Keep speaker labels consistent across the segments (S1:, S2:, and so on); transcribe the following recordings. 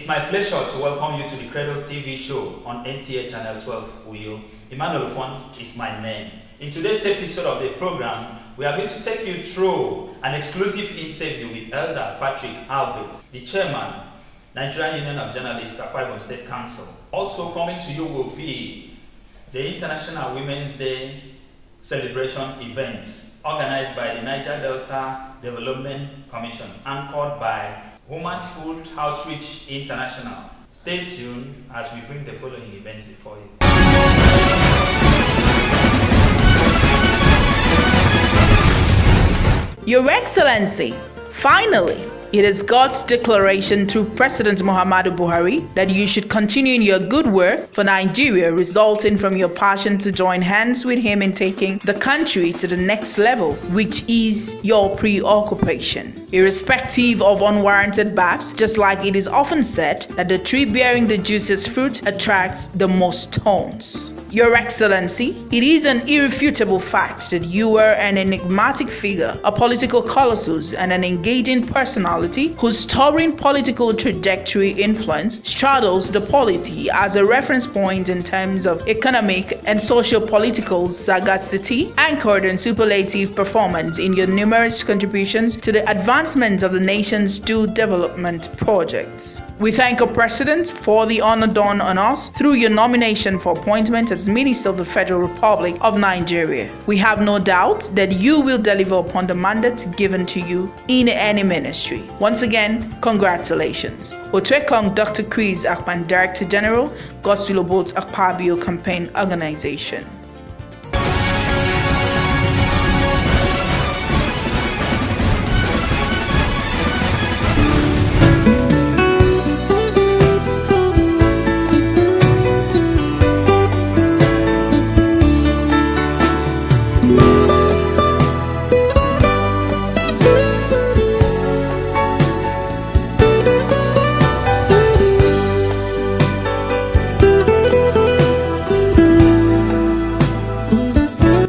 S1: It's my pleasure to welcome you to the Credo TV show on NTA Channel 12, Uyo. Emmanuel Fon is my name. In today's episode of the program, we are going to take you through an exclusive interview with Elder Patrick Albert, the chairman, Nigerian Union of Journalists, Akwa Ibom State Council. Also coming to you will be the International Women's Day celebration events organized by the Niger Delta Development Commission, anchored by Womanhood Outreach International. Stay tuned as we bring the following events before you.
S2: Your Excellency, finally, it is God's declaration through President Muhammadu Buhari that you should continue in your good work for Nigeria, resulting from your passion to join hands with him in taking the country to the next level, which is your preoccupation. Irrespective of unwarranted barbs, just like it is often said that the tree bearing the juiciest fruit attracts the most thorns. Your Excellency, it is an irrefutable fact that you are an enigmatic figure, a political colossus, and an engaging personality whose towering political trajectory influence straddles the polity as a reference point in terms of economic and socio-political sagacity, anchored in superlative performance in your numerous contributions to the advancement of the nation's due development projects. We thank our President for the honor done on us through your nomination for appointment as Minister of the Federal Republic of Nigeria. We have no doubt that you will deliver upon the mandate given to you in any ministry. Once again, congratulations. Otwekong Dr. Chris Akpan, Director General, Godswill Obot Akpabio Campaign Organization.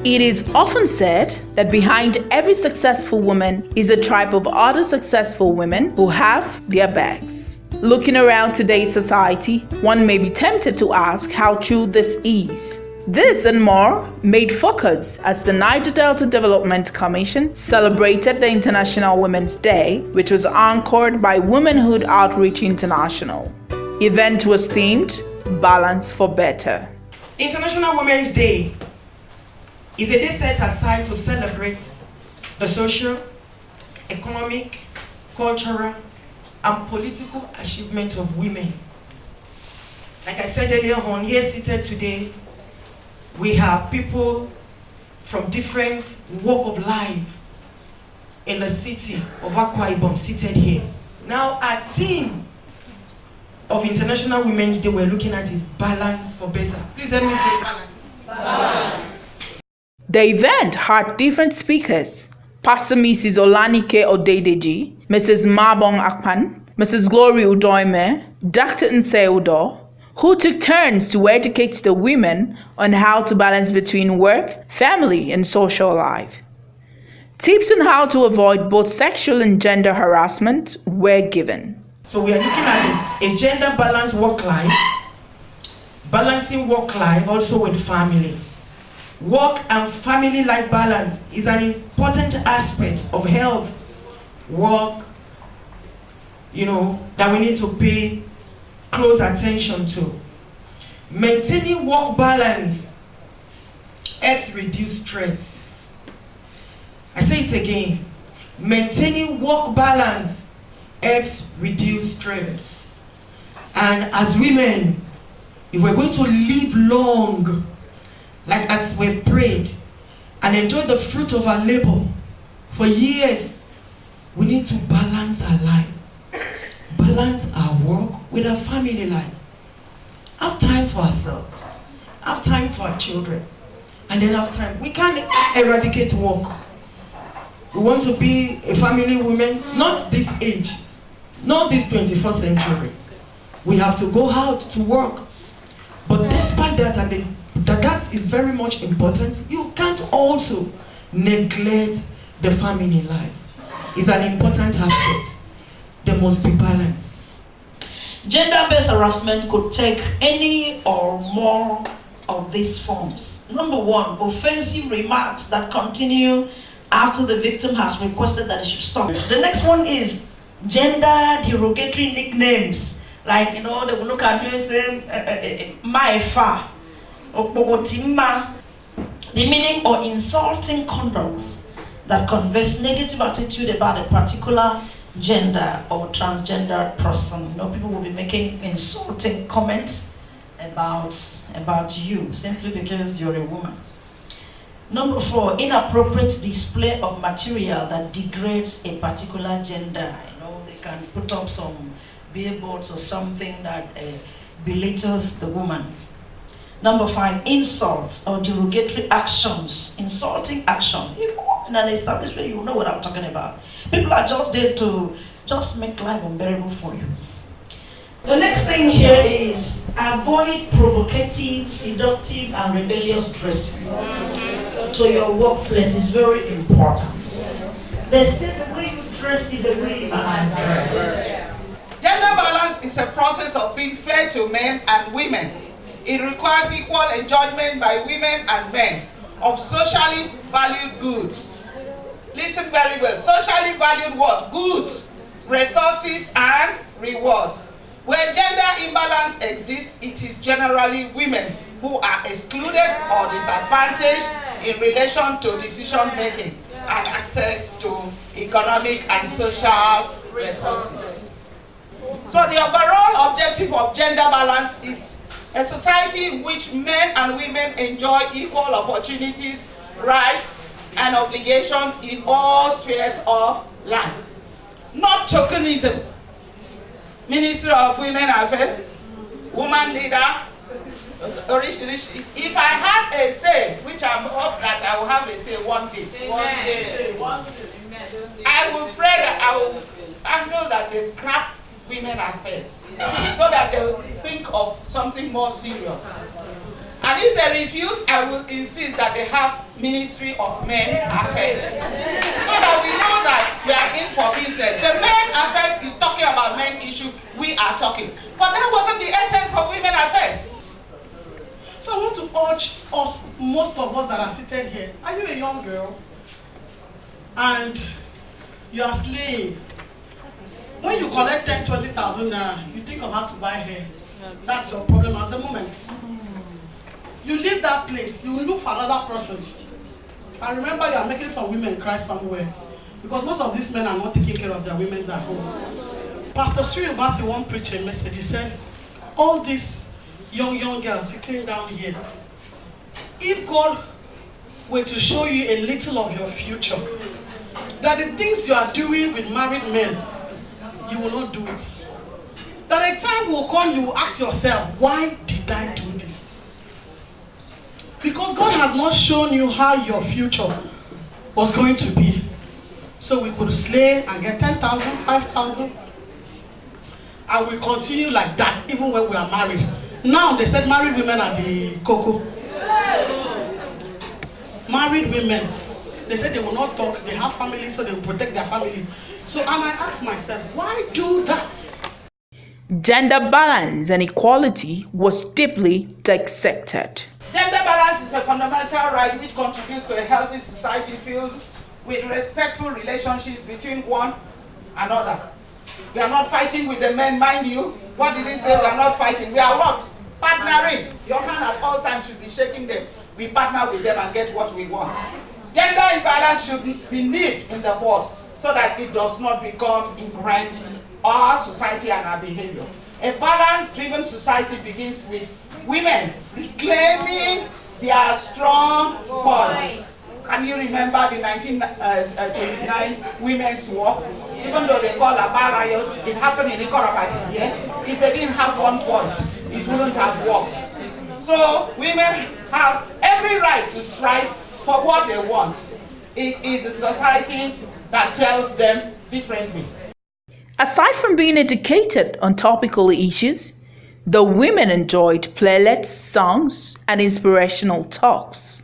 S2: It is often said that behind every successful woman is a tribe of other successful women who have their bags. Looking around today's society, one may be tempted to ask how true this is. This and more made focus as the Niger Delta Development Commission celebrated the International Women's Day, which was anchored by Womanhood Outreach International. Event was themed Balance for Better.
S3: International Women's Day is a day set aside to celebrate the social, economic, cultural, and political achievements of women. Like I said earlier on, here seated today, we have people from different walk of life in the city of Akwa Ibom seated here. Now, our theme of International Women's Day we're looking at is Balance for Better. Please let me say balance.
S2: The event had different speakers: Pastor Mrs. Olanike Odedeji, Mrs. Mabong Akpan, Mrs. Glory Udoime, Dr. Nse Udo, who took turns to educate the women on how to balance between work, family, and social life. Tips on how to avoid both sexual and gender harassment were given.
S3: So we are looking at a gender balanced work life, balancing work life also with family. Work and family life balance is an important aspect of health, work, that we need to pay close attention to. Maintaining work balance helps reduce stress. I say it again. Maintaining work balance helps reduce stress. And as women, if we're going to live long, like as we've prayed, and enjoy the fruit of our labor for years, we need to balance our life, balance our work with our family life. Have time for ourselves, have time for our children, and then have time. We can't eradicate work. We want to be a family woman, not this age, not this 21st century. We have to go out to work. But despite that, and that is very much important, you can't also neglect the family life. It's an important aspect. There must be balance.
S4: Gender-based harassment could take any or more of these forms. Number one, offensive remarks that continue after the victim has requested that it should stop. The next one is gender derogatory nicknames. Like, they will look at you and say, Maefa, Okbogotima, demeaning or insulting conducts that conveys negative attitude about a particular gender or transgender person. People will be making insulting comments about you simply because you're a woman. Number four, inappropriate display of material that degrades a particular gender. They can put up some billboards or something that belittles the woman. Number five, insults or derogatory actions, insulting action. In an establishment, you know what I'm talking about. People are just there to just make life unbearable for you. The next thing here is avoid provocative, seductive, and rebellious dressing to your workplace is very important. They say the way you dress is the way you are dressed.
S5: Gender balance is a process of being fair to men and women. It requires equal enjoyment by women and men of socially valued goods. Listen very well. Socially valued what? Goods, resources, and reward. Where gender imbalance exists, it is generally women who are excluded or disadvantaged in relation to decision making and access to economic and social resources. So the overall objective of gender balance is a society in which men and women enjoy equal opportunities, rights, and obligations in all spheres of life. Not tokenism. Ministry of Women Affairs, woman leader, if I had a say, which I hope that I will have a say one day, I will pray that I will angle that they scrap women affairs so that they will think of something more serious. And if they refuse, I will insist that they have Ministry of Men Affairs so that we know that we are in for business. The Men Affairs is talking about men issue, we are talking. But that wasn't the essence of Women Affairs.
S6: So I want to urge us, most of us that are seated here, are you a young girl and you are slaying? When you collect 10,000-20,000 naira, you think of how to buy hair. That's your problem at the moment. You leave that place, you will look for another person. I remember you are making some women cry somewhere because most of these men are not taking care of their women at home. Pastor Sri Obasi once preached a message. He said, all these young girls sitting down here, if God were to show you a little of your future, that the things you are doing with married men, you will not do it. That a time will come, you will ask yourself, why did I do this? Because God has not shown you how your future was going to be. So we could slay and get 10,000, 5,000. And we continue like that even when we are married. Now they said married women are the cocoa. Married women, they said they will not talk, they have family, so they will protect their family. So, and I asked myself, why do that?
S2: Gender balance and equality was deeply dissected.
S5: Gender balance is a fundamental right which contributes to a healthy society filled with respectful relationships between one another. We are not fighting with the men, mind you. What did he say? We are not fighting. We are what? Partnering. Your hand at all times should be shaking them. We partner with them and get what we want. Gender imbalance should be nipped in the bud so that it does not become ingrained in our society and our behavior. A balance-driven society begins with women reclaiming their strong voice. Can you remember the 1929 Women's War? Even though they call a bar riot, it happened in Ikorabasi here. If they didn't have one voice, it wouldn't have worked. So women have every right to strive for what they want. It is a society that tells them differently.
S2: Aside from being educated on topical issues, the women enjoyed playlets, songs, and inspirational talks.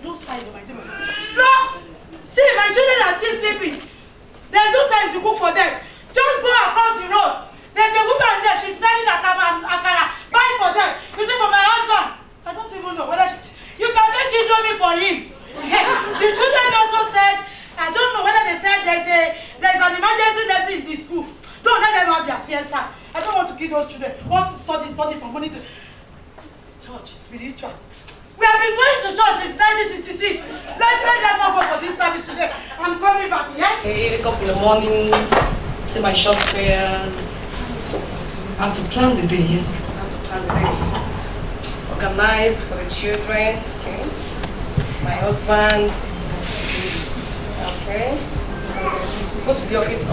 S7: No signs of my children. Flo! See, my children are still sleeping. There's no time to cook for them. Just go across the road. There's a woman there. She's selling akara. Buy for them. You see, for my husband. I don't even know whether you can make it me for him. The children also said, I don't know whether they said there's an emergency lesson in the school. Don't let them have their siesta. I don't want to kill those children. Want to study from morning to church, spiritual. We have been going to church since 1966. Let them not go for this service today. I'm coming back, yeah?
S8: I wake up in the morning, say my short prayers. I have to plan the day, yes, because I have to plan the day. Organize for the children, okay? My husband, okay? Go to the office,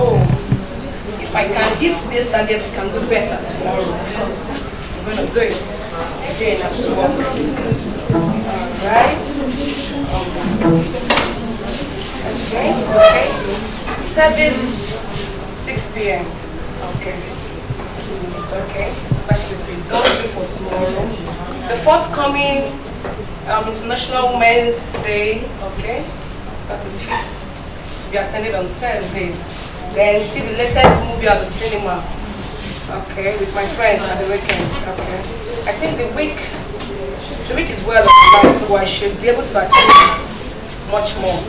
S8: if I can hit today's target, I can do better tomorrow, because I'm going to do it again after work. Alright? Okay. Service 6 p.m. Okay. It's okay. Like to say, don't do for tomorrow. The forthcoming International Women's Day, okay? That is fixed to be attended on Thursday. Then see the latest movie at the cinema, okay, with my friends at the weekend, okay. I think the week is well organized, so I should be able to achieve much more.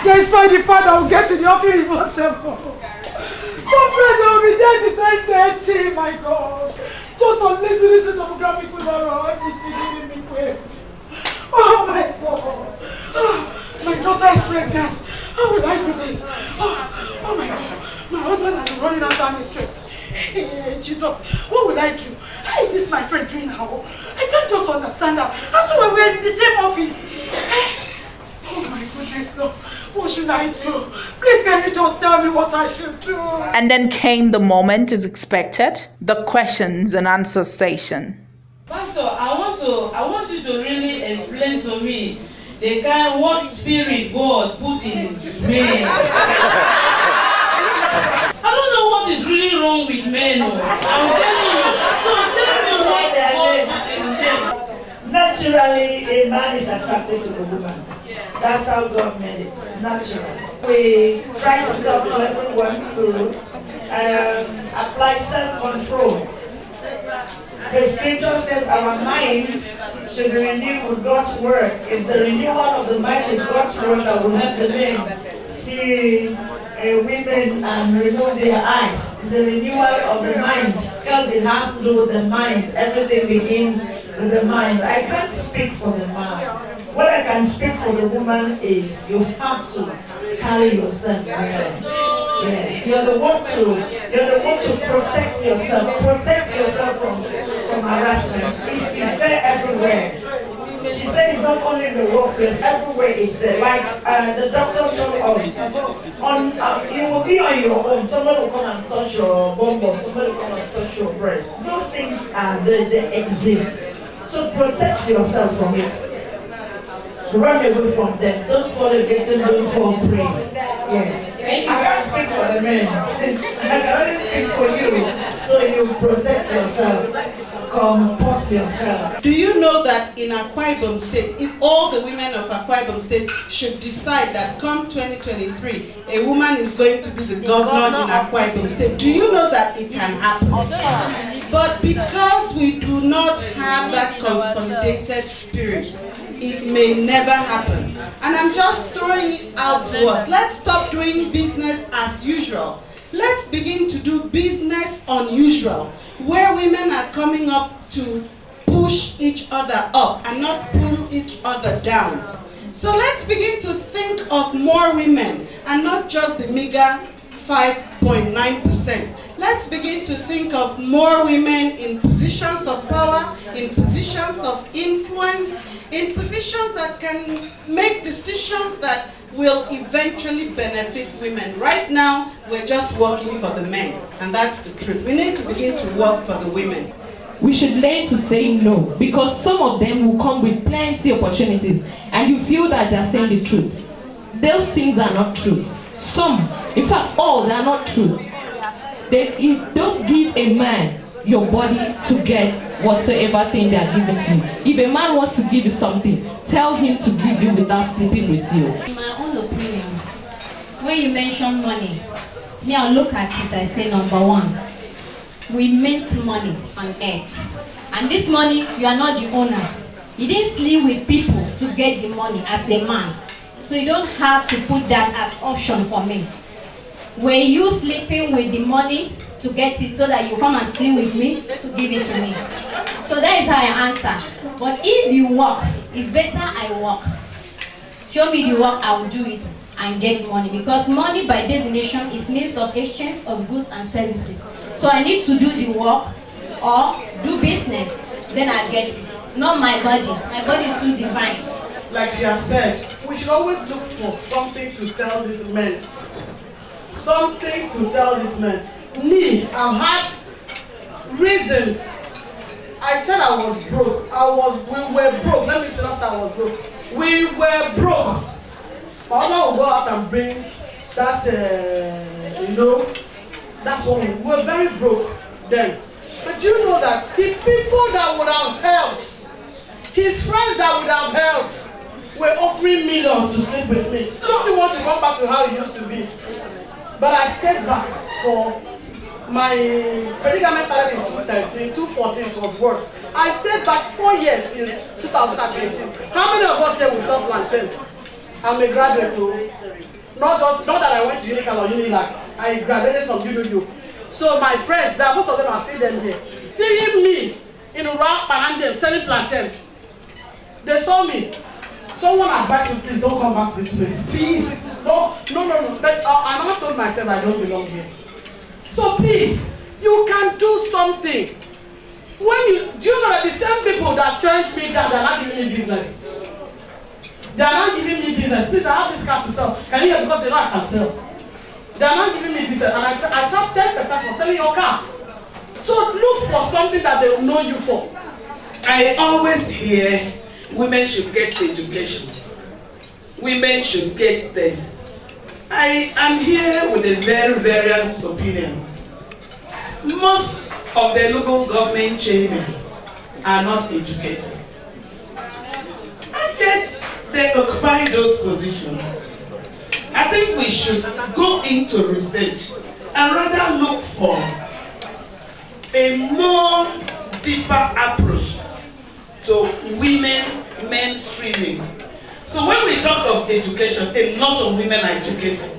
S7: That's why the father will get to the office before 7. Sometimes I will be there to 10:30, my God. Just a little demographic with our still giving me quick. Oh my God. My daughter is pregnant. How will I do this? Oh my God. My husband is running after me stressed. Hey, Jesus, what will I do? How is this my friend doing now? I can't just understand her. After we're in the same office. Oh my goodness, no. What should I do? Please can you just tell me what I should do?
S2: And then came the moment as expected, the questions and answers session.
S9: Pastor, I want you to really explain to me the kind what spirit God put in men. I don't know what is really wrong with men. I'm telling you. So tell me what God put in them.
S4: Naturally, a man is attracted to the woman. That's how God made it. Naturally. We try to talk to everyone to apply self-control. The scripture says our minds should be renewed with God's word. It's the renewal of the mind with God's word that will help the men see women and remove their eyes. It's the renewal of the mind, because it has to do with the mind. Everything begins with the mind. I can't speak for the man. What I can speak for the woman is you have to carry yourself well. Yes, you're the one to protect yourself. Protect yourself from harassment. It's there everywhere. She said it's not only in the workplace, everywhere it's there. Like the doctor told us, you will be on your own. Somebody will come and touch your bum, somebody will come and touch your breast. Those things are there, they exist. So protect yourself from it. Run away from them. Don't fall a victim, don't fall prey. Yes. I can't speak for the men. I can only speak for you. So you protect yourself. Comport yourself.
S6: Do you know that in Akwa Ibom State, if all the women of Akwa Ibom State should decide that come 2023, a woman is going to be the governor in Akwa Ibom State, do you know that it can happen? But because we do not have that consolidated spirit, it may never happen. And I'm just throwing it out to us. Let's stop doing business as usual. Let's begin to do business unusual, where women are coming up to push each other up and not pull each other down. So let's begin to think of more women and not just the meager 5.9%. Let's begin to think of more women in positions of power, in positions of influence, in positions that can make decisions that will eventually benefit women. Right now, we're just working for the men, and that's the truth. We need to begin to work for the women.
S10: We should learn to say no, because some of them will come with plenty of opportunities, and you feel that they're saying the truth. Those things are not truth. Some, in fact, all, they are not truth. You don't give a man your body to get whatsoever thing they are giving to you. If a man wants to give you something, tell him to give you without sleeping with you.
S11: In my own opinion, when you mention money, me, I'll look at it, I say number one, we mint money on earth. And this money, you are not the owner. You didn't sleep with people to get the money as a man. So you don't have to put that as option for me. Were you sleeping with the money to get it so that you come and sleep with me to give it to me? So that is how I answer. But if you work, it's better I work. Show me the work, I will do it and get money. Because money by definition is means of exchange of goods and services. So I need to do the work or do business, then I get it. Not my body. My body is too divine.
S6: Like she has said, we should always look for something to tell these men. Something to tell these men. Me, I've had reasons. I said I was broke. We were broke. Let me say that's how I was broke. We were broke. My mother will go out and bring that, that's what we were very broke then. But you know that the people that would have helped, his friends that would have helped, were offering millions to sleep with me. Don't you want to come back to how it used to be? But I stayed back for my predicament started in 2013, 2014 it was worse. I stayed back 4 years till 2018. How many of us here will sell plantain? I'm a graduate too. Not that I went to Unical or Unilag. I graduated from NUJ. So my friends, that most of them have seen them here. Seeing me in Ura Panandem selling plantain. They saw me. Someone advised me, please don't come back to this place. Please. No. But I never told myself I don't belong here. So please, you can do something. Do you know that the same people that turned me down, they're not giving me business. They are not giving me business. Please, I have this car to sell. Can you hear? Because they know I can sell. They are not giving me business. And I said, I charge 10% for selling your car. So look for something that they will know you for.
S12: I always hear women should get education. Women should get this. I am here with a very various opinion. Most of the local government chairmen are not educated. And yet they occupy those positions. I think we should go into research and rather look for a more deeper approach to women mainstreaming. So when we talk of education, a lot of women are educated.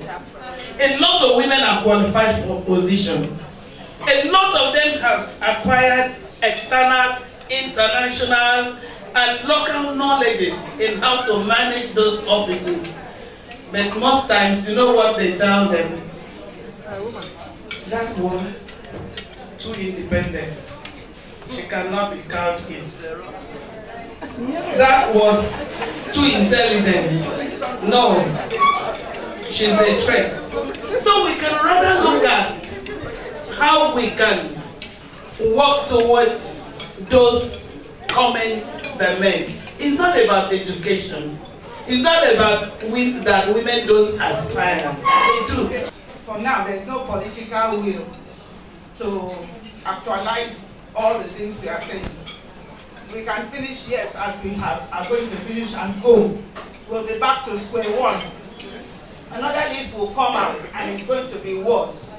S12: A lot of women are qualified for positions. A lot of them have acquired external, international, and local knowledges in how to manage those offices. But most times, you know what they tell them? That woman, too independent. She cannot be called in. That one, too intelligent. No, she's a threat. So we can rather look at how we can work towards those comments they make. It's not about education. It's not about that women don't aspire. They do.
S5: For now, there's no political will to actualize all the things we are saying. We can finish, yes, as we are going to finish and go. We'll be back to square one. Another list will come out and it's going to be worse.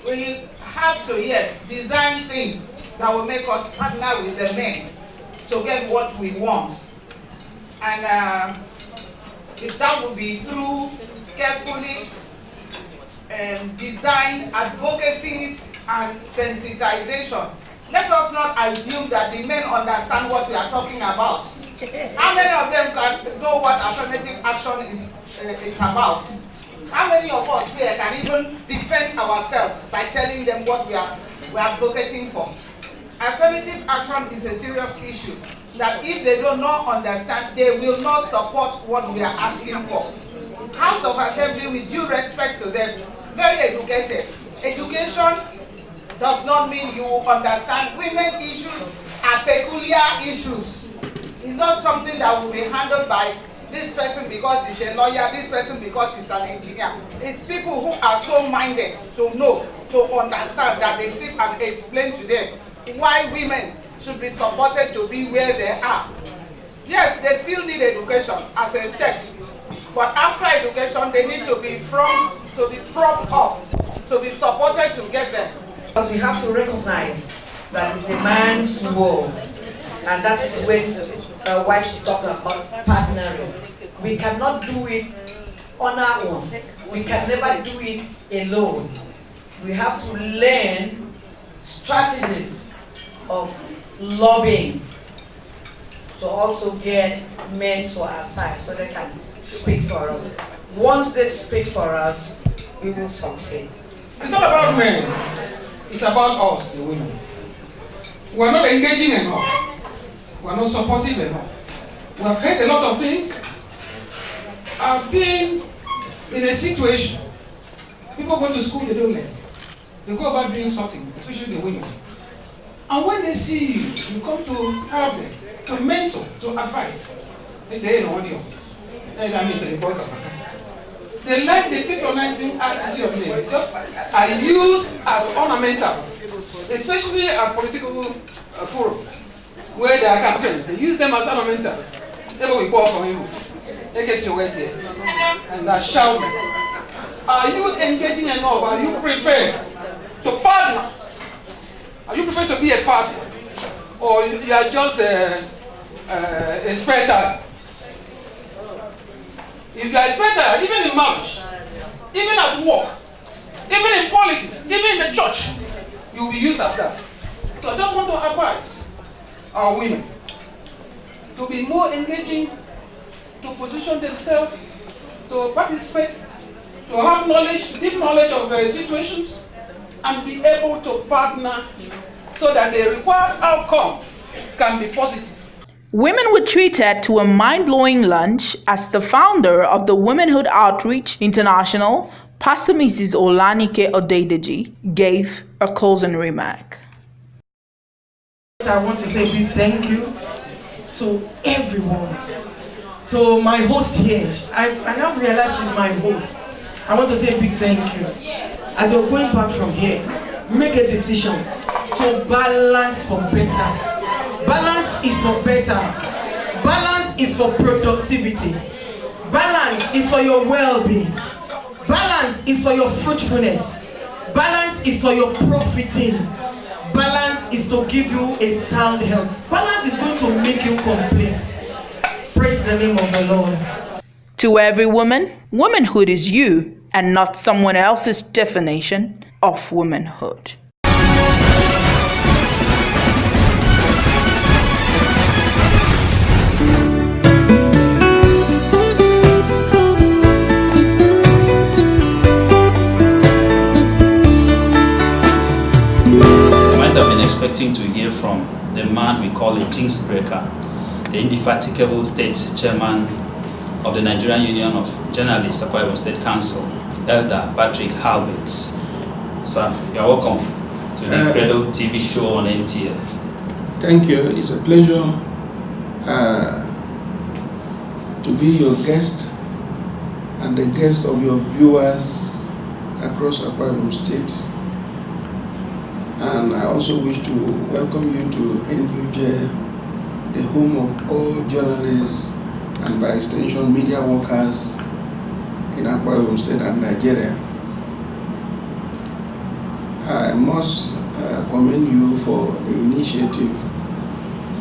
S5: We have to, yes, design things that will make us partner with the men to get what we want. And if that will be through carefully designed advocacies and sensitization. Let us not assume that the men understand what we are talking about. How many of them can know what affirmative action is about? How many of us here can even defend ourselves by telling them what we are advocating for? Affirmative action is a serious issue that if they do not understand, they will not support what we are asking for. House of Assembly, with due respect to them, very educated. Education does not mean you understand women issues are peculiar issues. It's not something that will be handled by this person because he's a lawyer, this person because he's an engineer. It's people who are so minded to know, to understand, that they sit and explain to them why women should be supported to be where they are. Yes, they still need education as a step, but after education, they need to be propped up, to be supported to get there.
S13: Because we have to recognize that it's a man's world, and that's when why she talked about partnering. We cannot do it on our own. We can never do it alone. We have to learn strategies of lobbying to also get men to our side so they can speak for us. Once they speak for us, we will succeed.
S14: It's not about men, it's about us, the women. We're not engaging enough. We're not supportive enough. We have heard a lot of things. I've been in a situation, people go to school, they don't learn. They go about doing something, especially the women. And when they see you, you come to help them, to mentor, to advise. They know what you're. That means a boy. They like the patronizing attitude of men. Are used as ornamentals, especially at political forums, where there are campaigns. They use them as ornamentals. They will call for him. They get you wet here. And they're shouting. Are you engaging enough? Are you prepared to partner? Are you prepared to be a partner? Or you are just a spectator? If you are a spectator, even in marriage, even at work, even in politics, even in the church, you will be used as that. So I just want to advise our women to be more engaging, to position themselves, to participate, to have knowledge, deep knowledge of situations, and be able to partner so that the required outcome can be positive.
S2: Women were treated to a mind-blowing lunch as the founder of the Womenhood Outreach International, Pastor Mrs. Olanike Odedeji, gave a closing remark.
S3: I want to say a big thank you to everyone, to my host here. I now realize she's my host. I want to say a big thank you. As you're going back from here, make a decision to balance for better. Balance is for better. Balance is for productivity. Balance is for your well-being. Balance is for your fruitfulness. Balance is for your profiting. Balance is to give you a sound health. Balance is going to make you complete. Praise the name of the Lord.
S2: To every woman, womanhood is you and not someone else's definition of womanhood.
S1: Expecting to hear from the man we call a jinx breaker, the indefatigable state chairman of the Nigerian Union of Journalists, Akwa Ibom State Council, Elder Patrick Halberts. Sir, you're welcome to the Credo TV show on NTA.
S15: Thank you. It's a pleasure to be your guest and the guest of your viewers across Akwa Ibom State. And I also wish to welcome you to NUJ, the home of all journalists and by extension media workers in Akwa Ibom State and Nigeria. I must commend you for the initiative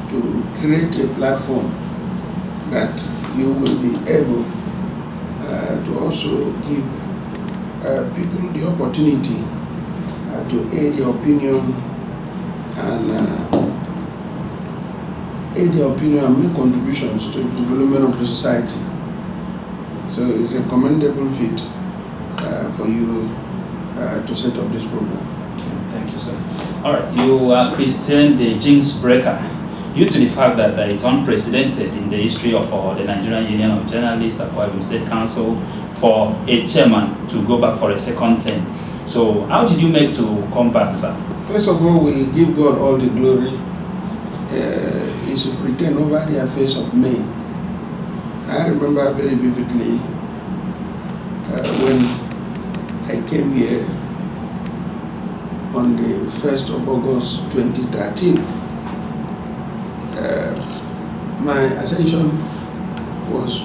S15: to create a platform that you will be able to also give people the opportunity to aid their opinion and make contributions to the development of the society. So it's a commendable feat for you to set up this program.
S1: Thank you, sir. All right, you are Christian, the jinx breaker, due to the fact that it's unprecedented in the history of the Nigerian Union of Journalists, Akwa Ibom State Council, for a chairman to go back for a second term. So how did you make to come back, sir?
S15: First of all, we give God all the glory. It's to pretend over the affairs of men. I remember very vividly when I came here on the 1st of August 2013. My ascension was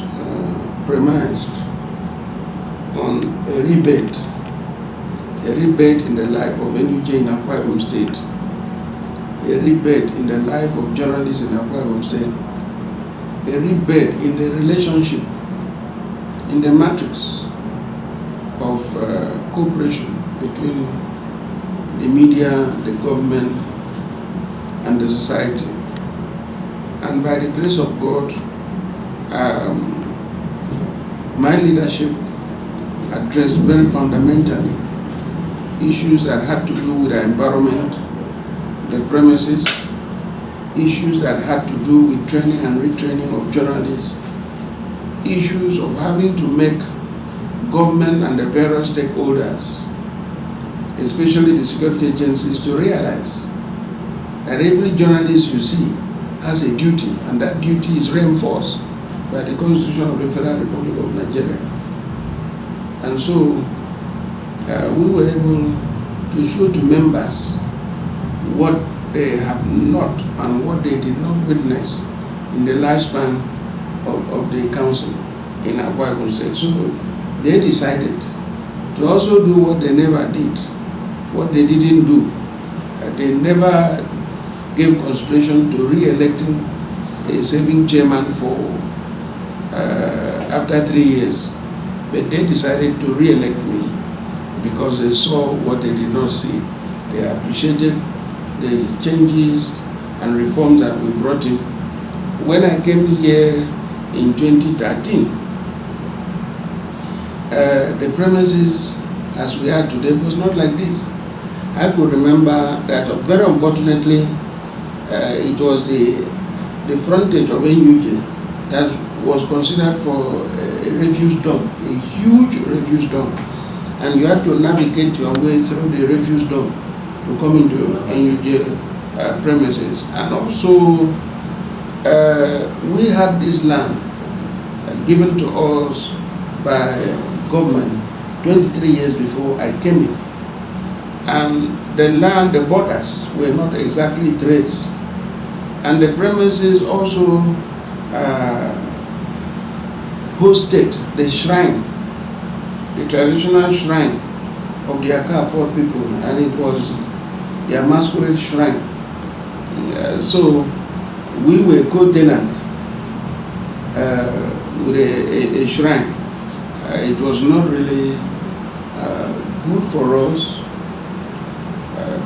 S15: premised on a rebate in the life of NUJ in Akwa Ibom State, a rebate in the life of journalists in Akwa Ibom State, a rebate in the relationship, in the matrix of cooperation between the media, the government, and the society. And by the grace of God, my leadership addressed very fundamentally issues that had to do with our environment, the premises, issues that had to do with training and retraining of journalists, issues of having to make government and the various stakeholders, especially the security agencies, to realize that every journalist you see has a duty, and that duty is reinforced by the Constitution of the Federal Republic of Nigeria. And so we were able to show to members what they have not and what they did not witness in the lifespan of the council in Akwa Ibom State. So they decided to also do what they never did, what they didn't do. They never gave consideration to re-electing a saving chairman for after 3 years, but they decided to re-elect me because they saw what they did not see. They appreciated the changes and reforms that we brought in. When I came here in 2013, the premises as we are today was not like this. I could remember that very unfortunately it was the frontage of NUJ that was considered for a refuse dump, a huge refuse dump, and you had to navigate your way through the refuse dump to come into NUJ premises. And also we had this land given to us by government 23 years before I came in, and the land, the borders were not exactly traced, and the premises also hosted the shrine, the traditional shrine of the Akafo people, and it was their masquerade shrine. So we were co-tenant with a shrine. It was not really good for us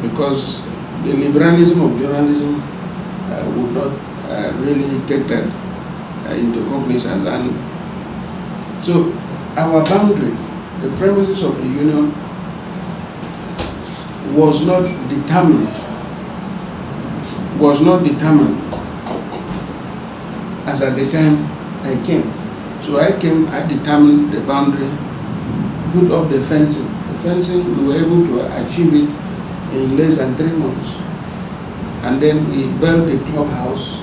S15: because the liberalism of journalism would not really take that into cognizance. And so our boundary, the premises of the union, was not determined as at the time I came. So I came, I determined the boundary, put up the fencing. The fencing, we were able to achieve it in less than 3 months. And then we built the clubhouse.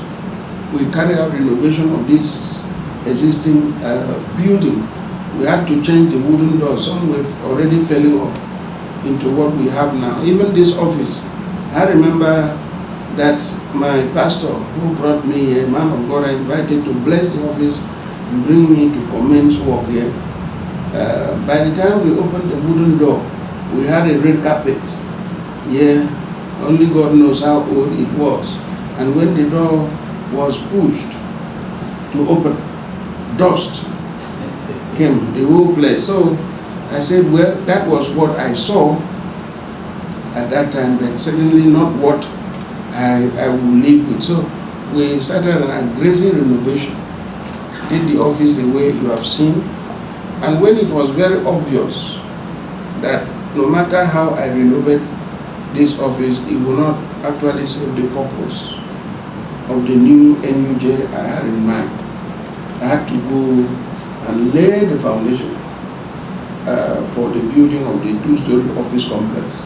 S15: We carried out renovation of this existing building. We had to change the wooden doors. Some were already falling off into what we have now. Even this office, I remember that my pastor who brought me here, a man of God, I invited to bless the office and bring me to commence work here. By the time we opened the wooden door, we had a red carpet here. Only God knows how old it was. And when the door was pushed to open, dust came, the whole place. So I said, well, that was what I saw at that time, but certainly not what I will live with. So we started an aggressive renovation, did the office the way you have seen. And when it was very obvious that no matter how I renovate this office, it will not actually serve the purpose of the new NUJ I had in mind, I had to go and lay the foundation for the building of the 2-story office complex.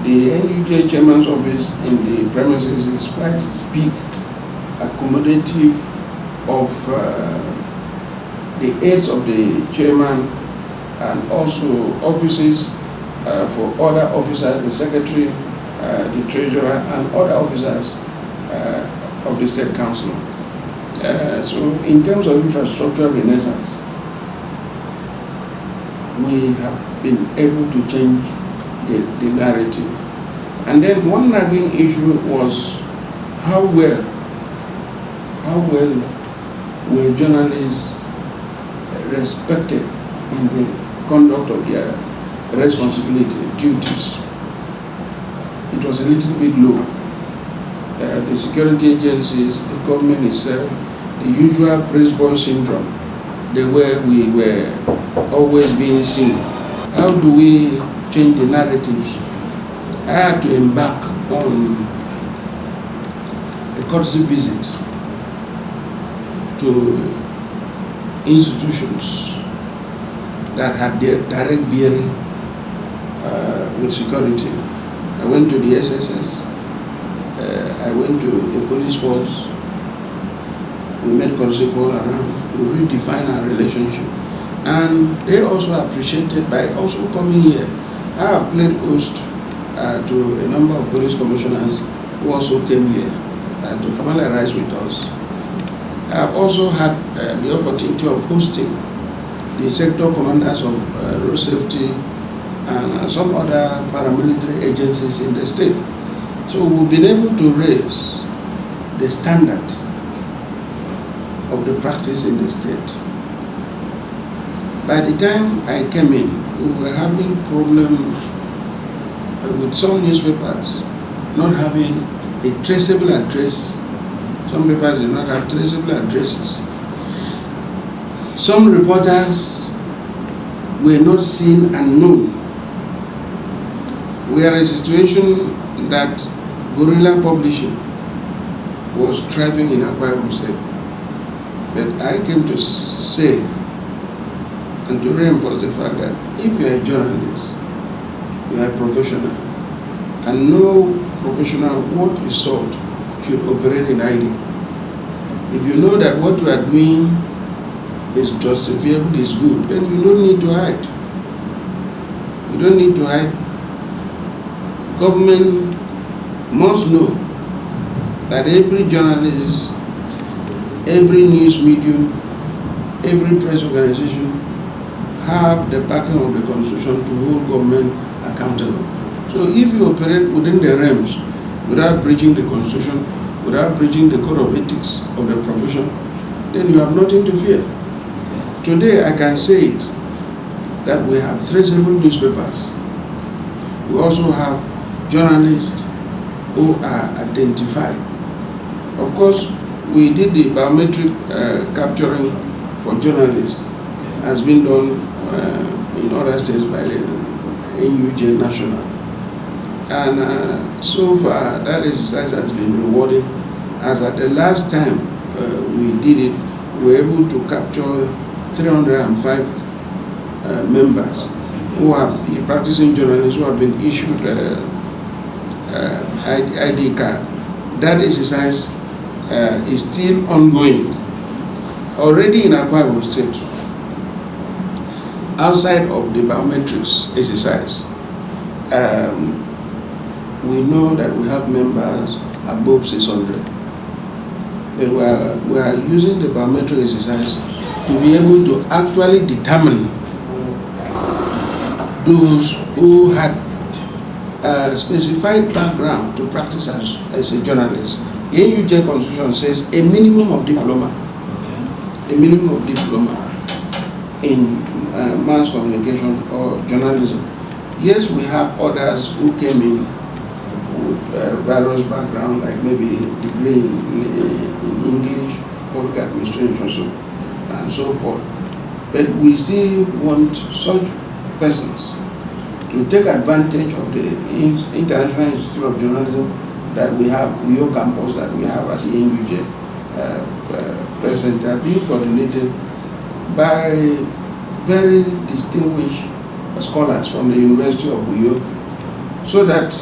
S15: The NUJ chairman's office in the premises is quite big, accommodative of the aides of the chairman, and also offices for other officers, the secretary, the treasurer, and other officers of the state council. So in terms of infrastructure renaissance, we have been able to change the narrative. And then one nagging issue was how well were journalists respected in the conduct of their responsibility, duties. It was a little bit low. The security agencies, the government itself, the usual praise boy syndrome, the way we were always being seen. How do we change the narratives? I had to embark on a courtesy visit to institutions that had their direct bearing with security. I went to the SSS, I went to the police force. We made courtesy call around to redefine our relationship. And they also appreciated by also coming here. I have played host to a number of police commissioners who also came here to familiarize with us. I have also had the opportunity of hosting the sector commanders of road safety and some other paramilitary agencies in the state. So we've been able to raise the standard of the practice in the state. By the time I came in, we were having problems with some newspapers not having a traceable address. Some papers do not have traceable addresses. Some reporters were not seen and known. We are in a situation that guerrilla publishing was thriving in Akwa Ibom State. But I came to say and to reinforce the fact that if you are a journalist, you are a professional, and no professional what is sold should operate in hiding. If you know that what you are doing is justifiable, is good, then you don't need to hide. You don't need to hide. Government must know that every journalist, every news medium, every press organization have the backing of the Constitution to hold government accountable. So if you operate within the realms without breaching the Constitution, without breaching the code of ethics of the profession, then you have nothing to fear. Today I can say it, that we have traceable newspapers. We also have journalists who are identified. Of course, we did the biometric capturing for journalists, has been done in other states by the NUJ National. And so far, that exercise has been rewarding, as at the last time we did it, we were able to capture 305 members who have been practicing journalists who have been issued ID card. That exercise is still ongoing. Already in Akwa Ibom State, outside of the biometrics exercise, we know that we have members above 600. But we are using the biometric exercise to be able to actually determine those who had a specified background to practice as a journalist. The NUJ Constitution says a minimum of diploma, in mass communication or journalism. Yes, we have others who came in with various background, like maybe degree in English, public administration, and so forth. But we still want such persons to take advantage of the International Institute of Journalism that we have, UO campus that we have at the NUJ Press Center, being coordinated by very distinguished scholars from the University of Uyo, so that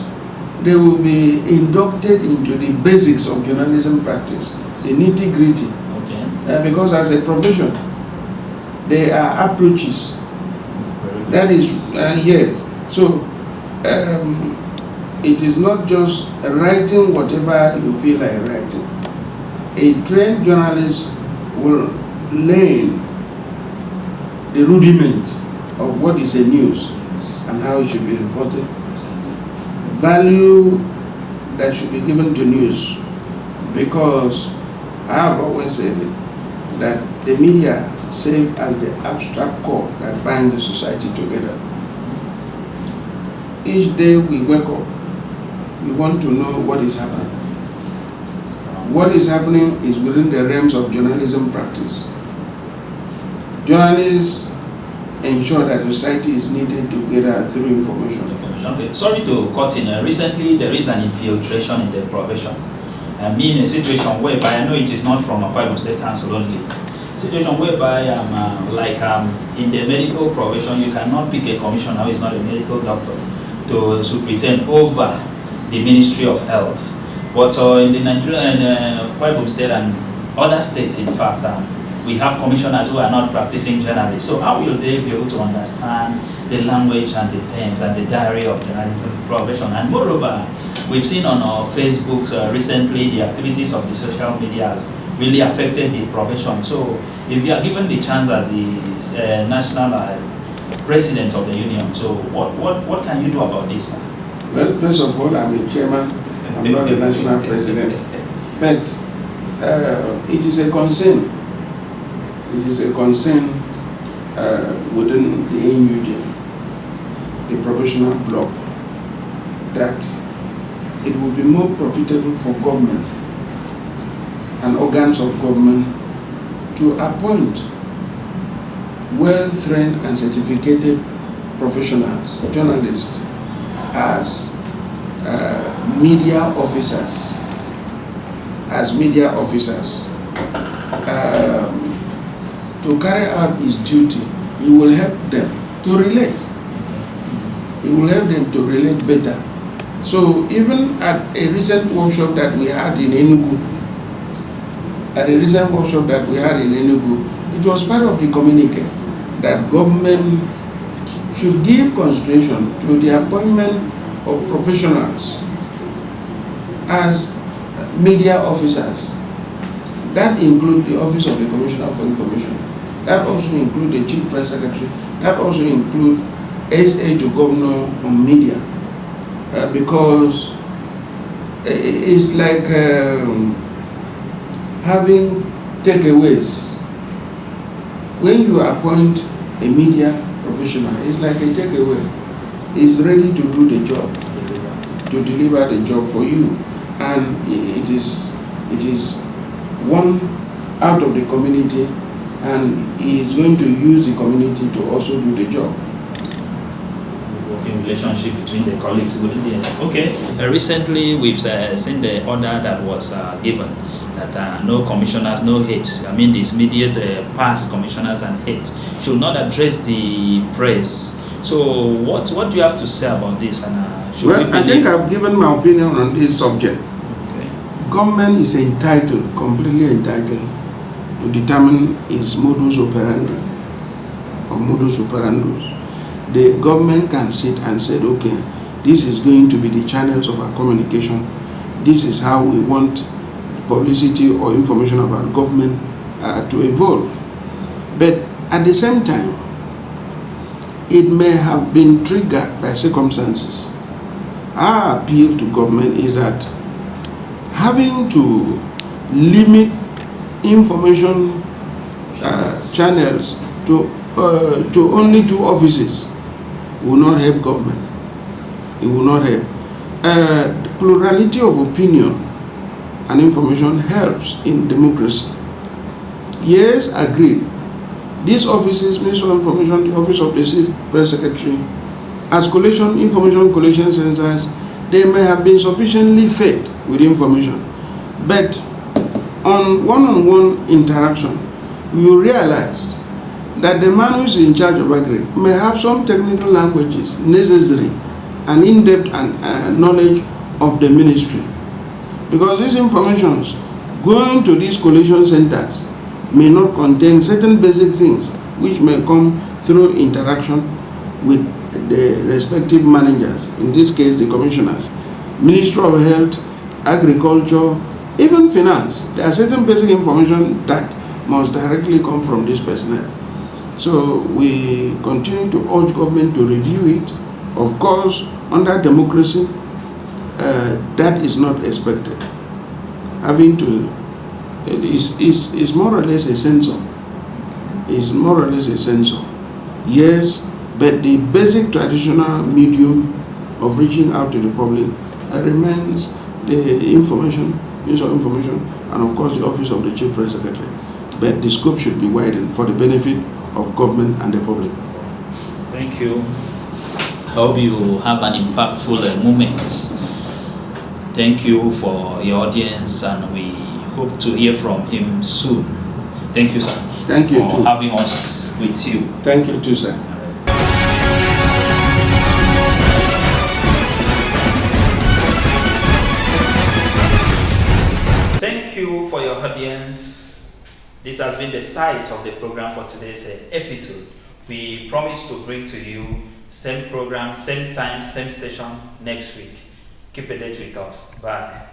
S15: they will be inducted into the basics of journalism practice, the nitty-gritty. Okay. Because as a profession, there are approaches. That is, yes. So it is not just writing whatever you feel like writing. A trained journalist will learn the rudiment of what is a news and how it should be reported, value that should be given to news, because I have always said it, that the media serve as the abstract core that binds the society together. Each day we wake up, we want to know what is happening. What is happening is within the realms of journalism practice. Journalists ensure that the society is knitted together through information.
S1: Okay, sorry to cut in. Recently, there is an infiltration in the profession. I mean, a situation whereby, I know it is not from a Bible State Council only, situation whereby in the medical profession, you cannot pick a commissioner who is not a medical doctor to superintend over the Ministry of Health. But in the Nigerian Bible State and other states, in fact, we have commissioners who are not practicing journalists. So how will they be able to understand the language and the terms and the diary of journalism profession? And moreover, we've seen on our Facebook recently the activities of the social media has really affected the profession. So if you are given the chance as the national president of the union, so what can you do about this?
S15: Well, first of all, I'm a chairman. I'm not the national president. But it is a concern. It is a concern within the NUJ, the professional bloc, that it will be more profitable for government and organs of government to appoint well-trained and certificated professionals, journalists, as media officers, to carry out his duty. He will help them to relate. He will help them to relate better. So even at a recent workshop that we had in Enugu, it was part of the communique that government should give consideration to the appointment of professionals as media officers. That includes the Office of the Commissioner for Information. That also includes the Chief Press Secretary. That also includes SA to Governor on Media. Because it's like having takeaways. When you appoint a media professional, it's like a takeaway. It's ready to do the job, to deliver the job for you. And it is one out of the community, and he is going to use the community to also do the job.
S1: Working relationship between the colleagues within the okay. Recently, we've seen the order that was given that no commissioners, no hate. I mean, these media's past commissioners and hate should not address the press. So, what do you have to say about this? And
S15: well, I think I've given my opinion on this subject. Okay. Government is entitled, completely entitled, to determine its modus operandi or modus operandus. The government can sit and say, okay, this is going to be the channels of our communication. This is how we want publicity or information about government to evolve. But at the same time, it may have been triggered by circumstances. Our appeal to government is that having to limit information channels to only 2 offices will not help government. It will not help. Plurality of opinion and information helps in democracy. Yes, agreed. These offices, Ministry of Information, the Office of the Chief Press Secretary, as information collection centers, they may have been sufficiently fed with information. But on one-on-one interaction, you realized that the man who is in charge of agri may have some technical languages necessary and in-depth knowledge of the ministry. Because these informations going to these collection centers may not contain certain basic things which may come through interaction with the respective managers, in this case the commissioners, Ministry of Health, Agriculture, even Finance. There are certain basic information that must directly come from this personnel. So we continue to urge government to review it. Of course, under democracy, that is not expected. Having to, is more or less a censor. Is more or less a censor. Yes, but the basic traditional medium of reaching out to the public remains the information, Ministry of Information, and of course the Office of the Chief Press Secretary. But the scope should be widened for the benefit of government and the public.
S1: Thank you. I hope you have an impactful moment. Thank you for your audience, and we hope to hear from him soon. Thank you, sir.
S15: Thank you
S1: for having us with you.
S15: Thank you too, sir.
S1: Thank you for your audience. This has been the size of the program for today's episode. We promise to bring to you same program, same time, same station next week. Keep a date with us. Bye.